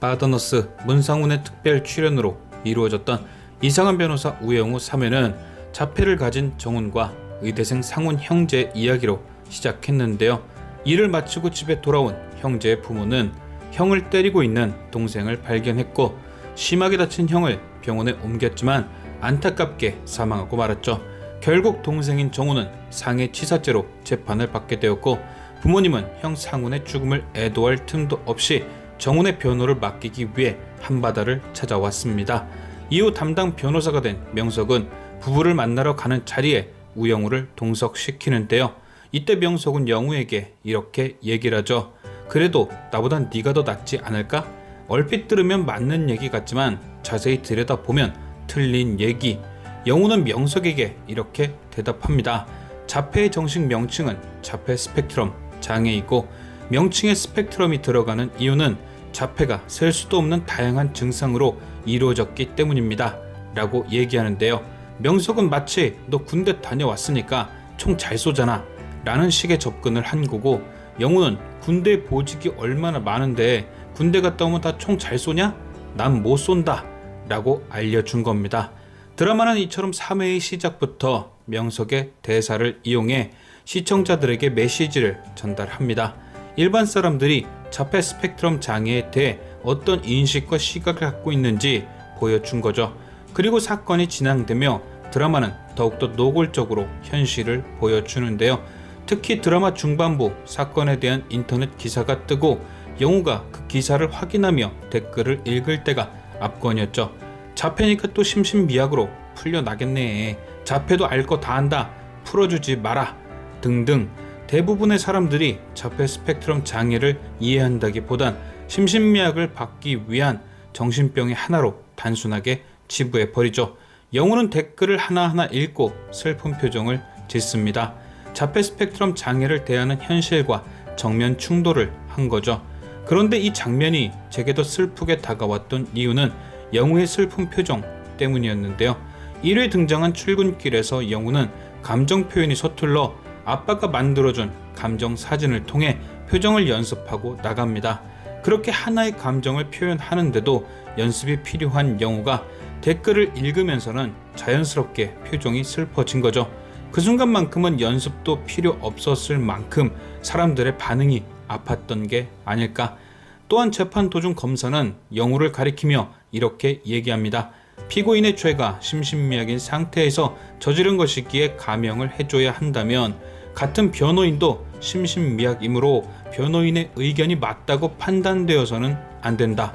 바더너스 문상훈의 특별 출연으로 이루어졌던 이상한 변호사 우영우 3회는 자폐를 가진 정훈과 의대생 상훈 형제의 이야기로 시작했는데요. 일을 마치고 집에 돌아온 형제의 부모는 형을 때리고 있는 동생을 발견했고 심하게 다친 형을 병원에 옮겼지만 안타깝게 사망하고 말았죠. 결국 동생인 정훈은 상해치사죄로 재판을 받게 되었고 부모님은 형 상훈의 죽음을 애도할 틈도 없이 정훈의 변호를 맡기기 위해 한바다를 찾아왔습니다. 이후 담당 변호사가 된 명석은 부부를 만나러 가는 자리에 우영우를 동석시키는데요. 이때 명석은 영우에게 이렇게 얘기를 하죠. 그래도 나보단 네가 더 낫지 않을까? 얼핏 들으면 맞는 얘기 같지만 자세히 들여다보면 틀린 얘기. 영우는 명석에게 이렇게 대답합니다. 자폐의 정식 명칭은 자폐 스펙트럼 장애이고 명칭에 스펙트럼이 들어가는 이유는 자폐가 셀 수도 없는 다양한 증상으로 이루어졌기 때문입니다. 라고 얘기하는데요. 명석은 마치 너 군대 다녀왔으니까 총 잘 쏘잖아 라는 식의 접근을 한 거고 영우는 군대 보직이 얼마나 많은데 군대 갔다 오면 다 총 잘 쏘냐? 난 못 쏜다 라고 알려준 겁니다. 드라마는 이처럼 3회의 시작부터 명석의 대사를 이용해 시청자들에게 메시지를 전달합니다. 일반 사람들이 자폐 스펙트럼 장애에 대해 어떤 인식과 시각을 갖고 있는지 보여준 거죠. 그리고 사건이 진행되며 드라마는 더욱더 노골적으로 현실을 보여주는데요. 특히 드라마 중반부 사건에 대한 인터넷 기사가 뜨고 영우가 그 기사를 확인하며 댓글을 읽을 때가 압권이었죠. 자폐니까 또 심신미약으로 풀려나겠네. 자폐도 알 거 다 안다. 풀어주지 마라. 등등 대부분의 사람들이 자폐 스펙트럼 장애를 이해한다기보단 심신미약을 받기 위한 정신병의 하나로 단순하게 치부해버리죠. 영우는 댓글을 하나하나 읽고 슬픈 표정을 짓습니다. 자폐 스펙트럼 장애를 대하는 현실과 정면 충돌을 한 거죠. 그런데 이 장면이 제게 더 슬프게 다가왔던 이유는 영우의 슬픈 표정 때문이었는데요. 1회 등장한 출근길에서 영우는 감정 표현이 서툴러 아빠가 만들어준 감정 사진을 통해 표정을 연습하고 나갑니다. 그렇게 하나의 감정을 표현하는데도 연습이 필요한 영우가 댓글을 읽으면서는 자연스럽게 표정이 슬퍼진 거죠. 그 순간만큼은 연습도 필요 없었을 만큼 사람들의 반응이 아팠던 게 아닐까. 또한 재판 도중 검사는 영우를 가리키며 이렇게 얘기합니다. 피고인의 죄가 심신미약인 상태에서 저지른 것이기에 감형을 해줘야 한다면 같은 변호인도 심신미약이므로 변호인의 의견이 맞다고 판단되어서는 안 된다.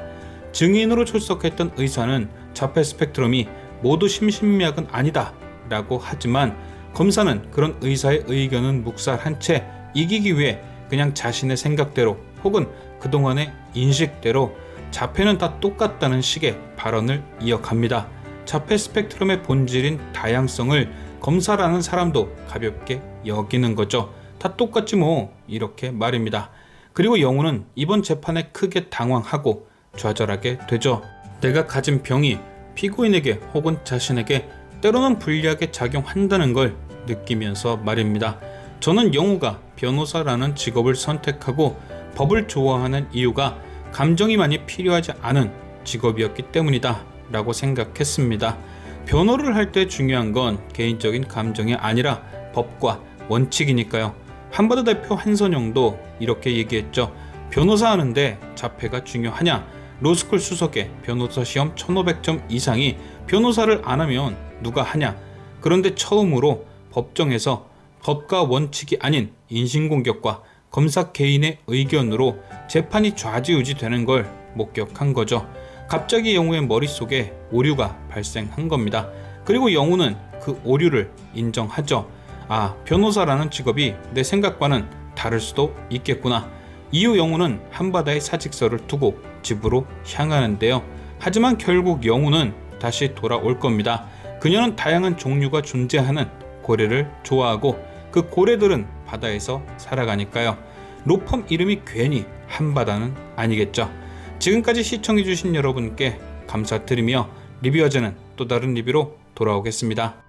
증인으로 출석했던 의사는 자폐 스펙트럼이 모두 심신미약은 아니다 라고 하지만 검사는 그런 의사의 의견은 묵살한 채 이기기 위해 그냥 자신의 생각대로 혹은 그동안의 인식대로 자폐는 다 똑같다는 식의 발언을 이어갑니다. 자폐 스펙트럼의 본질인 다양성을 검사라는 사람도 가볍게 여기는 거죠. 다 똑같지 뭐 이렇게 말입니다. 그리고 영우는 이번 재판에 크게 당황하고 좌절하게 되죠. 내가 가진 병이 피고인에게 혹은 자신에게 때로는 불리하게 작용한다는 걸 느끼면서 말입니다. 저는 영우가 변호사라는 직업을 선택하고 법을 좋아하는 이유가 감정이 많이 필요하지 않은 직업이었기 때문이다 라고 생각했습니다. 변호를 할 때 중요한 건 개인적인 감정이 아니라 법과 원칙이니까요. 한바다 대표 한선영도 이렇게 얘기했죠. 변호사 하는데 자폐가 중요하냐? 로스쿨 수석에 변호사 시험 1500점 이상이 변호사를 안 하면 누가 하냐? 그런데 처음으로 법정에서 법과 원칙이 아닌 인신공격과 검사 개인의 의견으로 재판이 좌지우지 되는 걸 목격한 거죠. 갑자기 영우의 머릿속에 오류가 발생한 겁니다. 그리고 영우는 그 오류를 인정하죠. 아, 변호사라는 직업이 내 생각과는 다를 수도 있겠구나. 이후 영우는 한바다에 사직서를 두고 집으로 향하는데요. 하지만 결국 영우는 다시 돌아올 겁니다. 그녀는 다양한 종류가 존재하는 고래를 좋아하고 그 고래들은 바다에서 살아가니까요. 로펌 이름이 괜히 한바다는 아니겠죠. 지금까지 시청해주신 여러분께 감사드리며 리뷰어제는 또 다른 리뷰로 돌아오겠습니다.